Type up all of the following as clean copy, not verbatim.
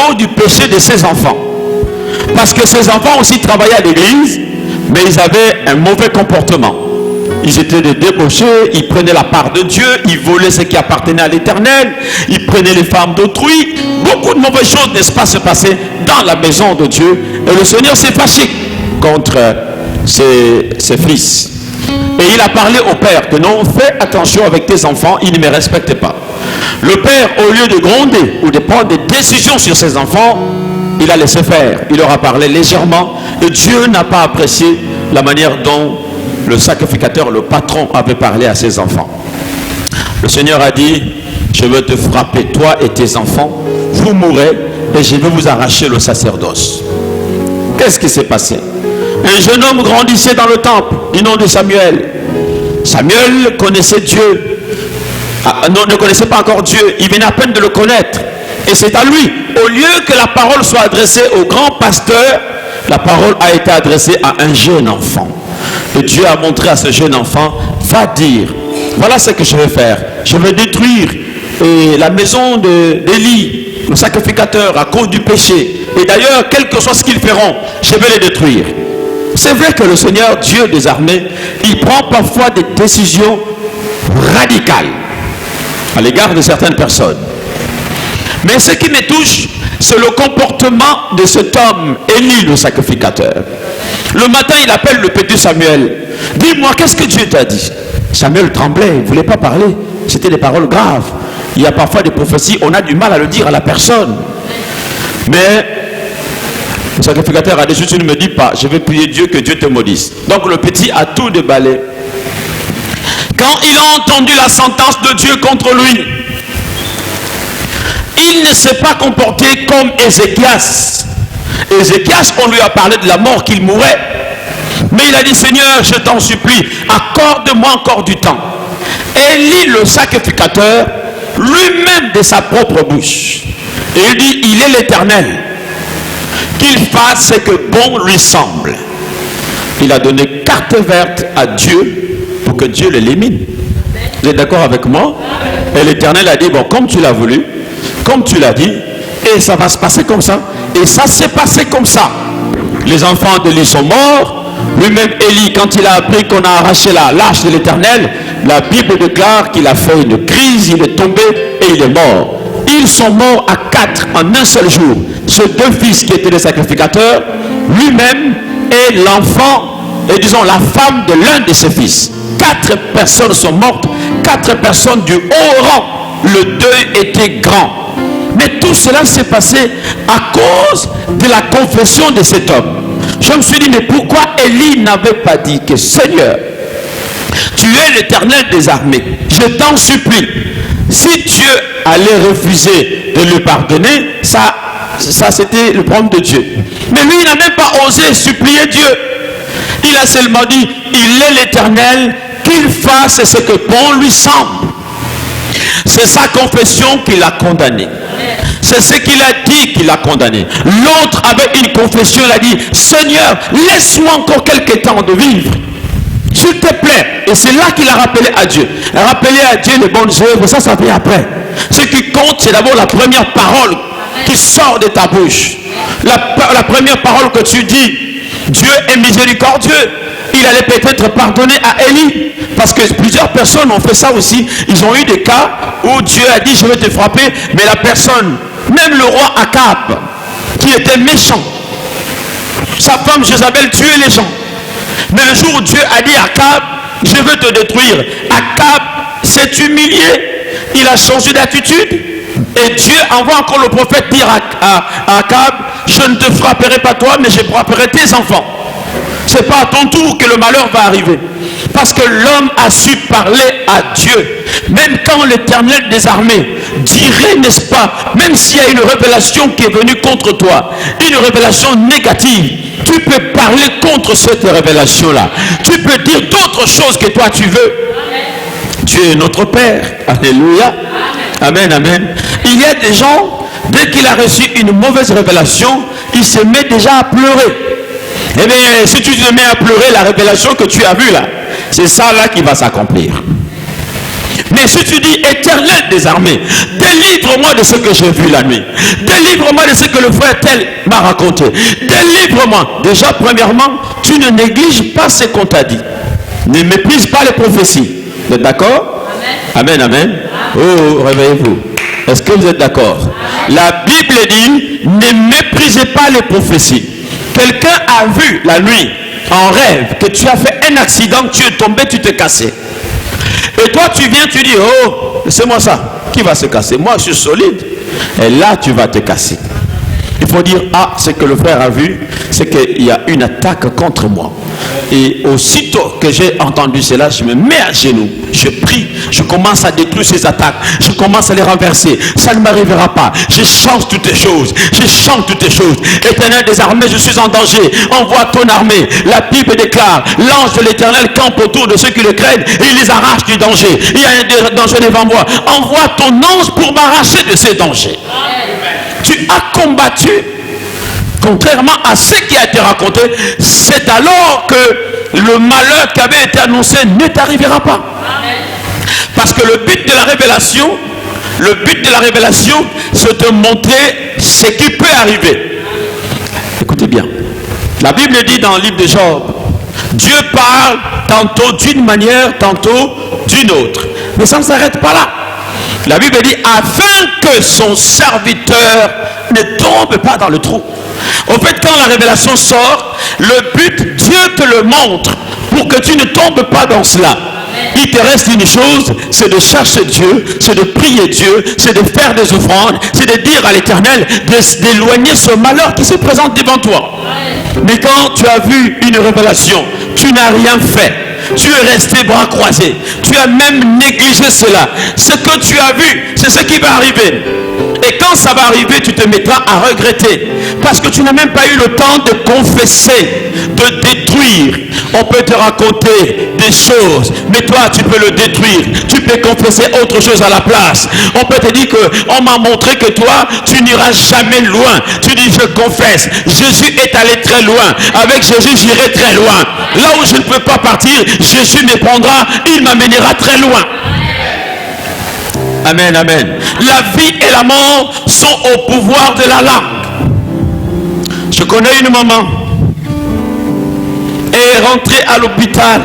cause du péché de ses enfants. Parce que ses enfants aussi travaillaient à l'église, mais ils avaient un mauvais comportement. Ils étaient des débauchés, ils prenaient la part de Dieu, ils volaient ce qui appartenait à l'Éternel, ils prenaient les femmes d'autrui. Beaucoup de mauvaises choses, n'est-ce pas, se passaient dans la maison de Dieu. Et le Seigneur s'est fâché contre ses fils. Et il a parlé au père que non, fais attention avec tes enfants, ils ne me respectent pas. Le père, au lieu de gronder ou de prendre des décisions sur ses enfants, il a laissé faire. Il leur a parlé légèrement. Et Dieu n'a pas apprécié la manière dont le sacrificateur, le patron, avait parlé à ses enfants. Le Seigneur a dit, je veux te frapper, toi et tes enfants, vous mourrez et je vais vous arracher le sacerdoce. Qu'est-ce qui s'est passé? Un jeune homme grandissait dans le temple, du nom de Samuel. Samuel connaissait Dieu. Ne connaissait pas encore Dieu, il venait à peine de le connaître. Et c'est à lui, au lieu que la parole soit adressée au grand pasteur, la parole a été adressée à un jeune enfant. Et Dieu a montré à ce jeune enfant, va dire, voilà ce que je vais faire. Je vais détruire la maison d'Élie, le sacrificateur, à cause du péché. Et d'ailleurs, quel que soit ce qu'ils feront, je vais les détruire. C'est vrai que le Seigneur, Dieu des armées, il prend parfois des décisions radicales à l'égard de certaines personnes. Mais ce qui me touche, c'est le comportement de cet homme, Élie le sacrificateur. Le matin, il appelle le petit Samuel. Dis-moi, qu'est-ce que Dieu t'a dit? Samuel tremblait, il ne voulait pas parler. C'était des paroles graves. Il y a parfois des prophéties, on a du mal à le dire à la personne. Mais le sacrificateur a dit, tu ne me dis pas, je vais prier Dieu que Dieu te maudisse. Donc le petit a tout déballé. Quand il a entendu la sentence de Dieu contre lui, il ne s'est pas comporté comme Ézéchias. Ézéchias, on lui a parlé de la mort, qu'il mourrait. Mais il a dit, Seigneur, je t'en supplie, accorde-moi encore du temps. Élie, le sacrificateur, lui-même de sa propre bouche, et il dit, il est l'Éternel, qu'il fasse ce que bon lui semble. Il a donné carte verte à Dieu pour que Dieu l'élimine. Vous êtes d'accord avec moi? Et l'Éternel a dit, bon, comme tu l'as voulu, comme tu l'as dit, et ça va se passer comme ça. Et ça s'est passé comme ça. Les enfants d'Élie sont morts. Lui-même, Élie, quand il a appris qu'on a arraché l'arche de l'Éternel, la Bible déclare qu'il a fait une crise, il est tombé et il est mort. Ils sont morts à 4 en un seul jour. Ces deux fils qui étaient les sacrificateurs, lui-même et l'enfant, et disons la femme de l'un de ses fils. 4 personnes sont mortes, 4 personnes du haut rang. Le deuil était grand. Mais tout cela s'est passé à cause de la confession de cet homme. Je me suis dit, mais pourquoi Élie n'avait pas dit que Seigneur, tu es l'Éternel des armées, je t'en supplie. Si Dieu allait refuser de lui pardonner, ça c'était le problème de Dieu. Mais lui, il n'a même pas osé supplier Dieu. Il a seulement dit, il est l'Éternel, qu'il fasse ce que bon lui semble. C'est sa confession qui l'a condamné. C'est ce qu'il a dit qu'il a condamné. L'autre avait une confession, il a dit, Seigneur, laisse-moi encore quelques temps de vivre. S'il te plaît. Et c'est là qu'il a rappelé à Dieu. Rappeler à Dieu les bonnes œuvres, ça vient après. Ce qui compte, c'est d'abord la première parole qui sort de ta bouche. La première parole que tu dis, Dieu est miséricordieux. Il allait peut-être pardonner à Élie. Parce que plusieurs personnes ont fait ça aussi. Ils ont eu des cas où Dieu a dit, je vais te frapper. Mais la personne, même le roi Akab, qui était méchant, sa femme Jézabel tuait les gens. Mais le jour où Dieu a dit à Akab, je veux te détruire, Akab s'est humilié. Il a changé d'attitude. Et Dieu envoie encore le prophète dire à Akab, je ne te frapperai pas toi, mais je frapperai tes enfants. C'est pas à ton tour que le malheur va arriver. Parce que l'homme a su parler à Dieu. Même quand l'Éternel des armées dirait, n'est-ce pas, même s'il y a une révélation qui est venue contre toi, une révélation négative, tu peux parler contre cette révélation-là. Tu peux dire d'autres choses que toi tu veux. Dieu est notre Père. Alléluia. Amen, amen. Il y a des gens, dès qu'il a reçu une mauvaise révélation, il se met déjà à pleurer. Eh bien, si tu te mets à pleurer, la révélation que tu as vue là, c'est ça là qui va s'accomplir. Mais si tu dis Éternel des armées, délivre-moi de ce que j'ai vu la nuit. Délivre-moi de ce que le frère tel m'a raconté. Délivre-moi. Déjà, premièrement, tu ne négliges pas ce qu'on t'a dit. Ne méprise pas les prophéties. Vous êtes d'accord? Amen, amen. Oh, réveillez-vous. Est-ce que vous êtes d'accord? La Bible dit, ne méprisez pas les prophéties. Quelqu'un a vu la nuit, en rêve, que tu as fait un accident, tu es tombé, tu t'es cassé. Et toi, tu viens, tu dis, oh, c'est moi ça. Qui va se casser? Moi, je suis solide. Et là, tu vas te casser. Il faut dire, ah, ce que le frère a vu, c'est qu'il y a une attaque contre moi. Et aussitôt que j'ai entendu cela, je me mets à genoux, je prie, je commence à détruire ces attaques, je commence à les renverser. Ça ne m'arrivera pas. Je change toutes les choses. Je change toutes les choses. Éternel des armées, je suis en danger. Envoie ton armée. La Bible déclare, l'ange de l'Éternel campe autour de ceux qui le craignent et il les arrache du danger. Il y a un danger devant moi. Envoie ton ange pour m'arracher de ces dangers. Tu as combattu. Contrairement à ce qui a été raconté, c'est alors que le malheur qui avait été annoncé ne t'arrivera pas. Parce que le but de la révélation, c'est de montrer ce qui peut arriver. Écoutez bien. La Bible dit dans le livre de Job, Dieu parle tantôt d'une manière, tantôt d'une autre. Mais ça ne s'arrête pas là. La Bible dit, afin que son serviteur ne tombe pas dans le trou. En fait, quand la révélation sort, le but, Dieu te le montre pour que tu ne tombes pas dans cela. Il te reste une chose, c'est de chercher Dieu, c'est de prier Dieu, c'est de faire des offrandes, c'est de dire à l'Éternel d'éloigner ce malheur qui se présente devant toi. Mais quand tu as vu une révélation, tu n'as rien fait. Tu es resté bras croisés. Tu as même négligé cela. Ce que tu as vu, c'est ce qui va arriver. Et quand ça va arriver, tu te mettras à regretter. Parce que tu n'as même pas eu le temps de confesser, de détruire. On peut te raconter des choses, mais toi, tu peux le détruire. Tu peux confesser autre chose à la place. On peut te dire qu'on m'a montré que toi, tu n'iras jamais loin. Tu dis, je confesse. Jésus est allé très loin. Avec Jésus, j'irai très loin. Là où je ne peux pas partir, Jésus me prendra. Il m'amènera très loin. Amen, amen. La vie et la mort sont au pouvoir de la langue. Je connais une maman. Elle est rentrée à l'hôpital.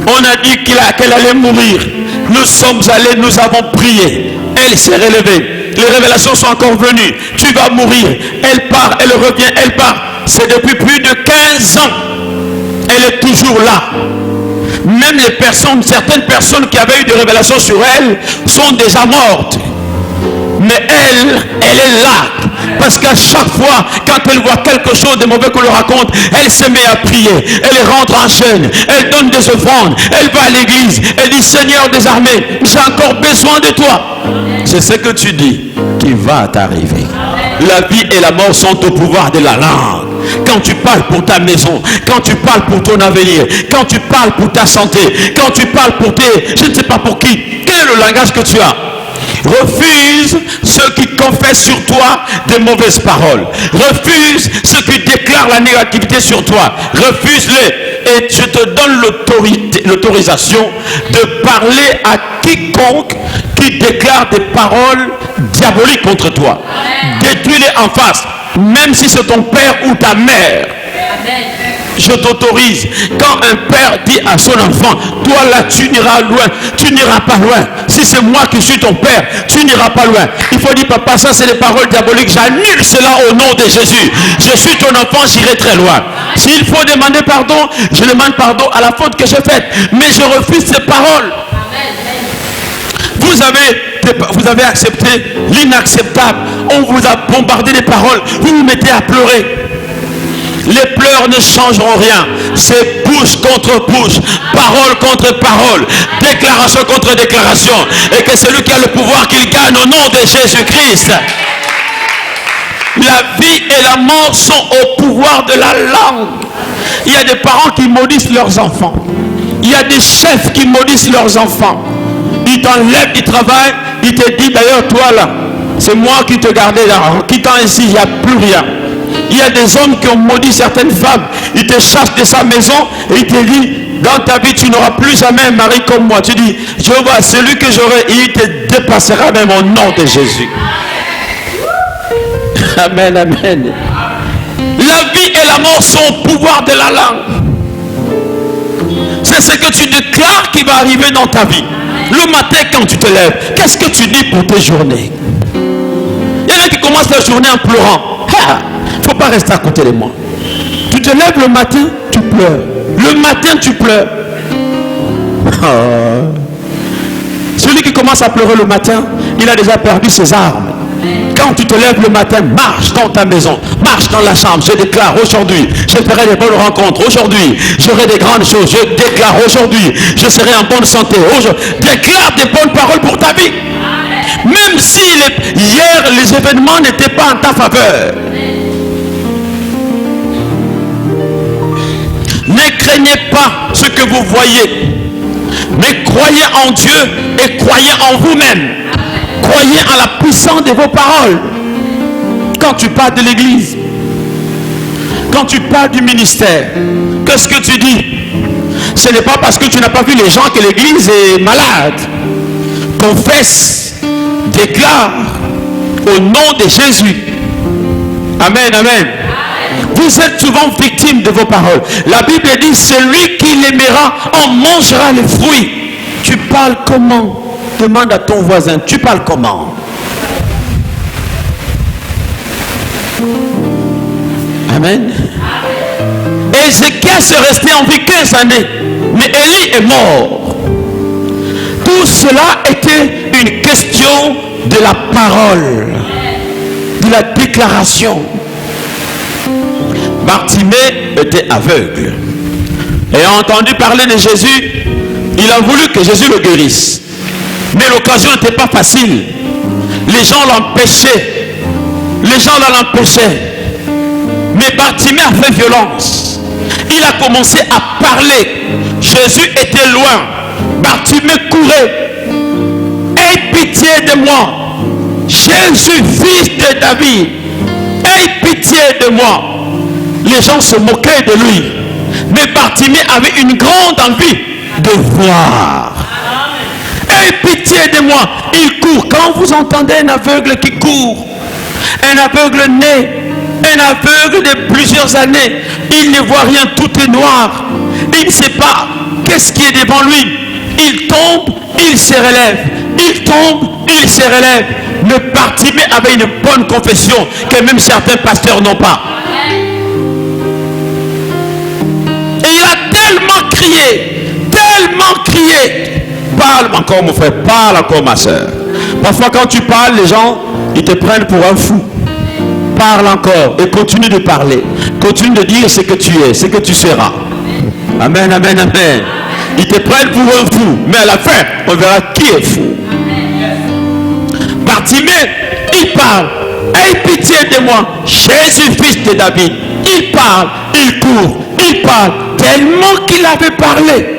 On a dit qu'elle allait mourir. Nous sommes allés, nous avons prié. Elle s'est relevée. Les révélations sont encore venues. Tu vas mourir. Elle part, elle revient, elle part. C'est depuis plus de 15 ans. Elle est toujours là. Même les personnes, certaines personnes qui avaient eu des révélations sur elle sont déjà mortes. Mais elle est là. Parce qu'à chaque fois, quand elle voit quelque chose de mauvais qu'on lui raconte, elle se met à prier. Elle rentre en chaîne. Elle donne des offrandes. Elle va à l'église. Elle dit, Seigneur des armées, j'ai encore besoin de toi. C'est ce que tu dis qui va t'arriver. La vie et la mort sont au pouvoir de la langue. Quand tu parles pour ta maison, quand tu parles pour ton avenir, quand tu parles pour ta santé, quand tu parles pour je ne sais pas pour qui, quel est le langage que tu as? Refuse ceux qui confessent sur toi des mauvaises paroles. Refuse ceux qui déclarent la négativité sur toi. Refuse-les. Et je te donne l'autorisation de parler à quiconque qui déclare des paroles diaboliques contre toi. Détruis-les en face. Même si c'est ton père ou ta mère. Je t'autorise. Quand un père dit à son enfant, toi là tu n'iras loin, tu n'iras pas loin. Si c'est moi qui suis ton père, tu n'iras pas loin. Il faut dire, papa, ça c'est des paroles diaboliques. J'annule cela au nom de Jésus. Je suis ton enfant, j'irai très loin. S'il faut demander pardon, je demande pardon à la faute que j'ai faite. Mais je refuse ces paroles. Vous avez accepté l'inacceptable. On vous a bombardé des paroles. Vous vous mettez à pleurer. Les pleurs ne changeront rien. C'est bouche contre bouche, parole contre parole, déclaration contre déclaration. Et que celui qui a le pouvoir, qu'il gagne au nom de Jésus-Christ. La vie et la mort sont au pouvoir de la langue. Il y a des parents qui maudissent leurs enfants. Il y a des chefs qui maudissent leurs enfants. Ils t'enlèvent du travail. Ils te disent, d'ailleurs toi là, c'est moi qui te gardais là. En quittant ici, il n'y a plus rien. Il y a des hommes qui ont maudit certaines femmes. Ils te chassent de sa maison et ils te disent, dans ta vie, tu n'auras plus jamais un mari comme moi. Tu dis, je vois celui que j'aurai, il te dépassera même au nom de Jésus. Amen, amen. La vie et la mort sont au pouvoir de la langue. C'est ce que tu déclares qui va arriver dans ta vie. Le matin quand tu te lèves, qu'est-ce que tu dis pour tes journées? Il y en a qui commencent la journée en pleurant. Il ne faut pas rester à côté de moi. Tu te lèves le matin, tu pleures. Le matin, tu pleures. Celui qui commence à pleurer le matin, il a déjà perdu ses armes. Quand tu te lèves le matin, marche dans ta maison, marche dans la chambre. Je déclare aujourd'hui, je ferai des bonnes rencontres. Aujourd'hui, j'aurai des grandes choses. Je déclare aujourd'hui, je serai en bonne santé. Déclare des bonnes paroles pour ta vie. Même si hier, les événements n'étaient pas en ta faveur. Ne craignez pas ce que vous voyez, mais croyez en Dieu et croyez en vous-même. Croyez en la puissance de vos paroles. Quand tu parles de l'église, quand tu parles du ministère, qu'est-ce que tu dis? Ce n'est pas parce que tu n'as pas vu les gens que l'église est malade. Confesse, déclare au nom de Jésus. Amen, amen. Vous êtes souvent victime de vos paroles. La Bible dit, celui qui l'aimera en mangera les fruits. Tu parles comment? Demande à ton voisin, tu parles comment? Amen. Ézéchias est resté en vie 15 années, mais Élie est mort. Tout cela était une question de la parole, de la déclaration. Bartimée était aveugle. Ayant entendu parler de Jésus, il a voulu que Jésus le guérisse. Mais l'occasion n'était pas facile. Les gens l'empêchaient. Les gens l'empêchaient. Mais Bartimée a fait violence. Il a commencé à parler. Jésus était loin. Bartimée courait. Aie pitié de moi. Jésus, fils de David. Aie pitié de moi. Les gens se moquaient de lui. Mais Bartimée avait une grande envie de voir. Aie pitié de moi. Il court. Quand vous entendez un aveugle qui court, un aveugle né, un aveugle de plusieurs années, il ne voit rien, tout est noir. Il ne sait pas qu'est-ce qui est devant lui. Il tombe, il se relève. Il tombe, il se relève. Mais Bartimée avait une bonne confession que même certains pasteurs n'ont pas. Et il a tellement crié. Parle encore mon frère, parle encore ma soeur. Parfois quand tu parles, les gens, ils te prennent pour un fou. Parle encore et continue de parler. Continue de dire ce que tu es, ce que tu seras. Amen, amen, amen. Ils te prennent pour un fou, mais à la fin, on verra qui est fou. Bartimée, il parle. Aie pitié de moi, Jésus, fils de David. Il parle, il court, il parle. Tellement qu'il avait parlé.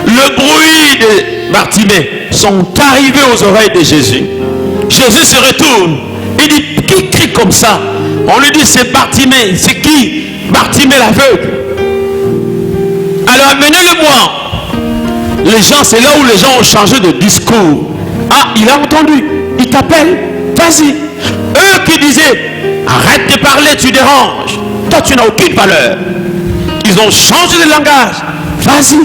Le bruit de Bartimée sont arrivés aux oreilles de Jésus. Jésus se retourne. Il dit, qui crie comme ça? On lui dit, c'est Bartimée. C'est qui? Bartimée l'aveugle. Alors amenez-le-moi. Les gens, c'est là où les gens ont changé de discours. Ah, il a entendu. Il t'appelle. Vas-y. Eux qui disaient, arrête de parler, tu déranges. Toi, tu n'as aucune valeur. Ils ont changé de langage. Vas-y.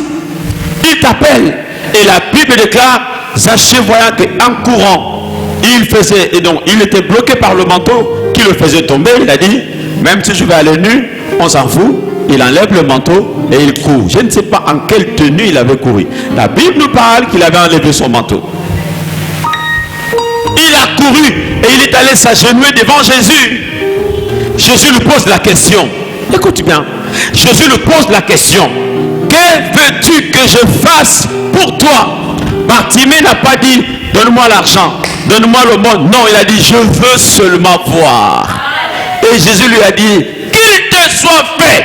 Il t'appelle. Et la Bible déclare, Zachée voyant qu'en courant, il faisait, et donc il était bloqué par le manteau qui le faisait tomber. Il a dit, même si je vais aller nu, on s'en fout. Il enlève le manteau et il court. Je ne sais pas en quelle tenue il avait couru. La Bible nous parle qu'il avait enlevé son manteau. Il a couru et il est allé s'agenouiller devant Jésus. Jésus lui pose la question. Écoute bien. Jésus lui pose la question. Que veux-tu que je fasse pour toi? Bartimée n'a pas dit, donne-moi l'argent, donne-moi le monde. Non, il a dit, je veux seulement voir. Et Jésus lui a dit, qu'il te soit fait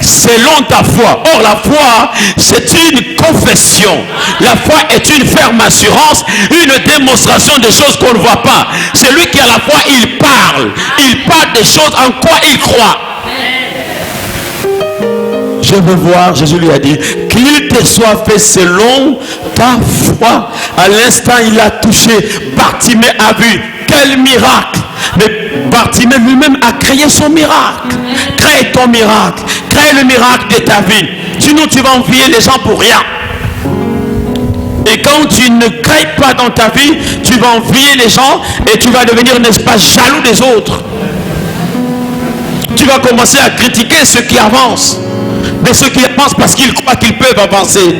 selon ta foi. Or la foi, c'est une confession. La foi est une ferme assurance, une démonstration des choses qu'on ne voit pas. Celui qui a la foi, il parle des choses en quoi il croit. Je veux voir, Jésus lui a dit, qu'il te soit fait selon ta foi. À l'instant, il a touché. Bartimée a vu. Quel miracle! Mais Bartimée lui-même a créé son miracle. Crée ton miracle. Crée le miracle de ta vie. Sinon, tu vas envier les gens pour rien. Et quand tu ne crées pas dans ta vie, tu vas envier les gens et tu vas devenir, n'est-ce pas, jaloux des autres. Tu vas commencer à critiquer ceux qui avancent. Mais ceux qui avancent parce qu'ils croient qu'ils peuvent avancer.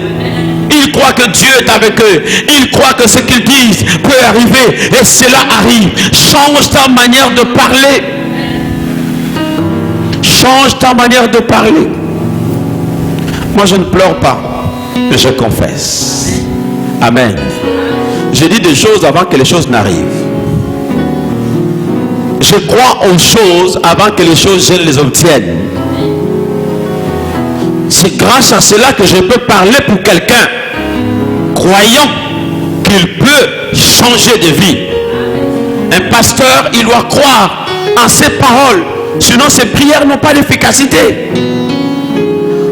Ils croient que Dieu est avec eux. Ils croient que ce qu'ils disent peut arriver. Et cela arrive. Change ta manière de parler. Change ta manière de parler. Moi, je ne pleure pas, mais je confesse. Amen. Je dis des choses avant que les choses n'arrivent. Je crois aux choses avant que les choses, je les obtienne. C'est grâce à cela que je peux parler pour quelqu'un, croyant qu'il peut changer de vie. Un pasteur, il doit croire en ses paroles, sinon ses prières n'ont pas d'efficacité.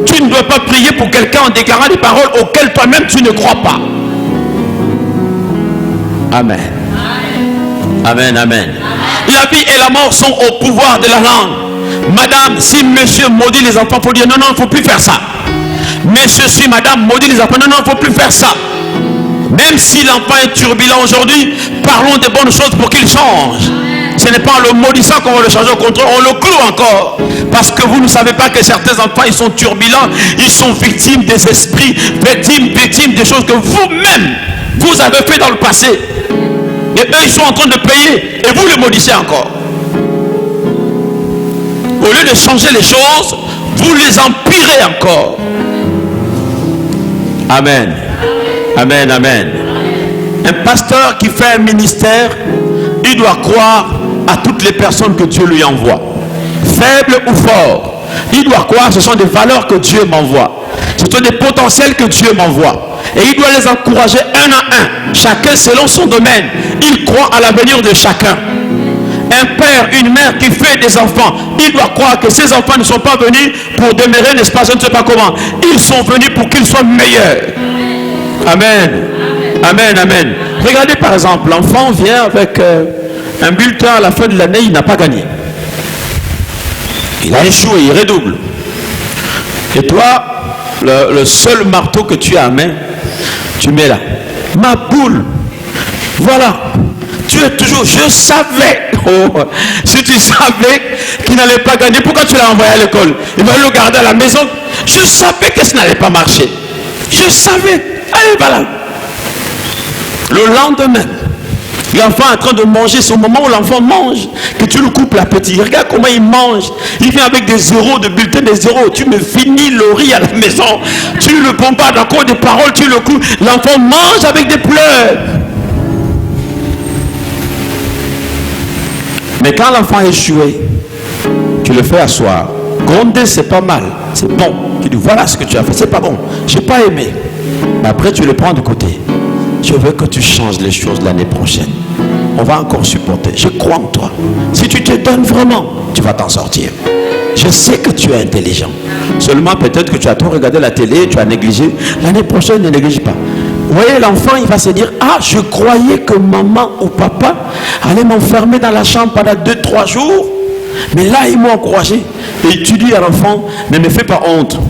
Tu ne dois pas prier pour quelqu'un en déclarant des paroles auxquelles toi-même tu ne crois pas. Amen. Amen, amen. La vie et la mort sont au pouvoir de la langue. Madame, si monsieur maudit les enfants, il faut dire non, non, il ne faut plus faire ça. Monsieur, si madame maudit les enfants, non, non, il ne faut plus faire ça. Même si l'enfant est turbulent aujourd'hui, parlons de bonnes choses pour qu'il change. Ce n'est pas en le maudissant qu'on va le changer, au contraire, on le cloue encore. Parce que vous ne savez pas que certains enfants, ils sont turbulents, ils sont victimes des esprits, victimes des choses que vous-même, vous avez fait dans le passé. Et eux, ils sont en train de payer, et vous les maudissez encore. Au lieu de changer les choses, vous les empirez encore. Amen. Amen, amen. Un pasteur qui fait un ministère, il doit croire à toutes les personnes que Dieu lui envoie. Faibles ou forts, il doit croire que ce sont des valeurs que Dieu m'envoie. Ce sont des potentiels que Dieu m'envoie. Et il doit les encourager un à un, chacun selon son domaine. Il croit à l'avenir de chacun. Un père, une mère qui fait des enfants, il doit croire que ces enfants ne sont pas venus pour demeurer, n'est-ce pas, je ne sais pas comment. Ils sont venus pour qu'ils soient meilleurs. Amen. Amen, amen. Regardez par exemple, l'enfant vient avec un bulletin à la fin de l'année, il n'a pas gagné. Il a échoué, il redouble. Et toi, le seul marteau que tu as à main, tu mets là. Ma boule. Voilà. Tu es toujours, je savais. Oh, si tu savais qu'il n'allait pas gagner, pourquoi tu l'as envoyé à l'école? Il va le garder à la maison. Je savais que ça n'allait pas marcher. Je savais. Allez, voilà. Le lendemain, l'enfant est en train de manger, c'est au moment où l'enfant mange que tu le coupes l'appétit. Regarde comment il mange. Il vient avec des zéros, de bulletins des zéros. Tu me finis le riz à la maison. Tu le bombardes encore des paroles, tu le coupes. L'enfant mange avec des pleurs. Mais quand l'enfant est échoué, tu le fais asseoir. Gronder, c'est pas mal. C'est bon. Tu dis, voilà ce que tu as fait. C'est pas bon. J'ai pas aimé. Mais après, tu le prends de côté. Je veux que tu changes les choses l'année prochaine. On va encore supporter. Je crois en toi. Si tu te donnes vraiment, tu vas t'en sortir. Je sais que tu es intelligent. Seulement peut-être que tu as trop regardé la télé, tu as négligé. L'année prochaine, ne néglige pas. Vous voyez, l'enfant, il va se dire, ah, je croyais que maman ou papa allait m'enfermer dans la chambre pendant 2-3 jours. Mais là, ils m'ont encouragé. Et tu dis à l'enfant, ne me fais pas honte.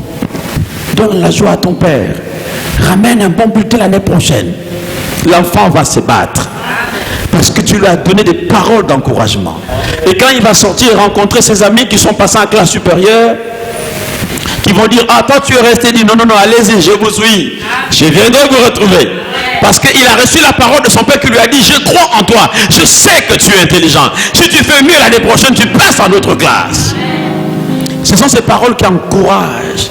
Donne la joie à ton père. Ramène un bon bulletin l'année prochaine. L'enfant va se battre. Parce que tu lui as donné des paroles d'encouragement. Et quand il va sortir et rencontrer ses amis qui sont passés en classe supérieure, qui vont dire, ah, toi tu es resté, dit, non, non, non, allez-y, je vous suis. Je viendrai vous retrouver. Parce qu'il a reçu la parole de son père qui lui a dit, je crois en toi. Je sais que tu es intelligent. Si tu fais mieux l'année prochaine, tu passes en autre classe. Ce sont ces paroles qui encouragent.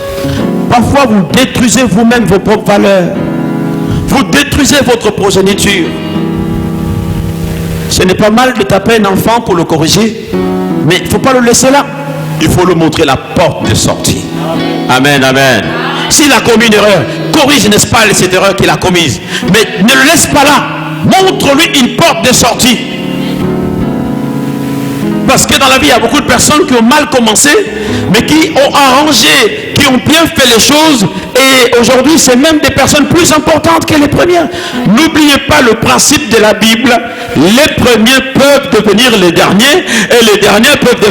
Parfois, vous détruisez vous-même vos propres valeurs. Vous détruisez votre progéniture. Ce n'est pas mal de taper un enfant pour le corriger, mais il ne faut pas le laisser là. Il faut lui montrer la porte de sortie. Amen, amen. S'il a commis une erreur, corrige, n'est-ce pas, cette erreur qu'il a commise. Mais ne le laisse pas là. Montre-lui une porte de sortie. Parce que dans la vie, il y a beaucoup de personnes qui ont mal commencé, mais qui ont arrangé, qui qui ont bien fait les choses, et aujourd'hui c'est même des personnes plus importantes que les premières. N'oubliez pas le principe de la Bible, les premiers peuvent devenir les derniers, et les derniers peuvent devenir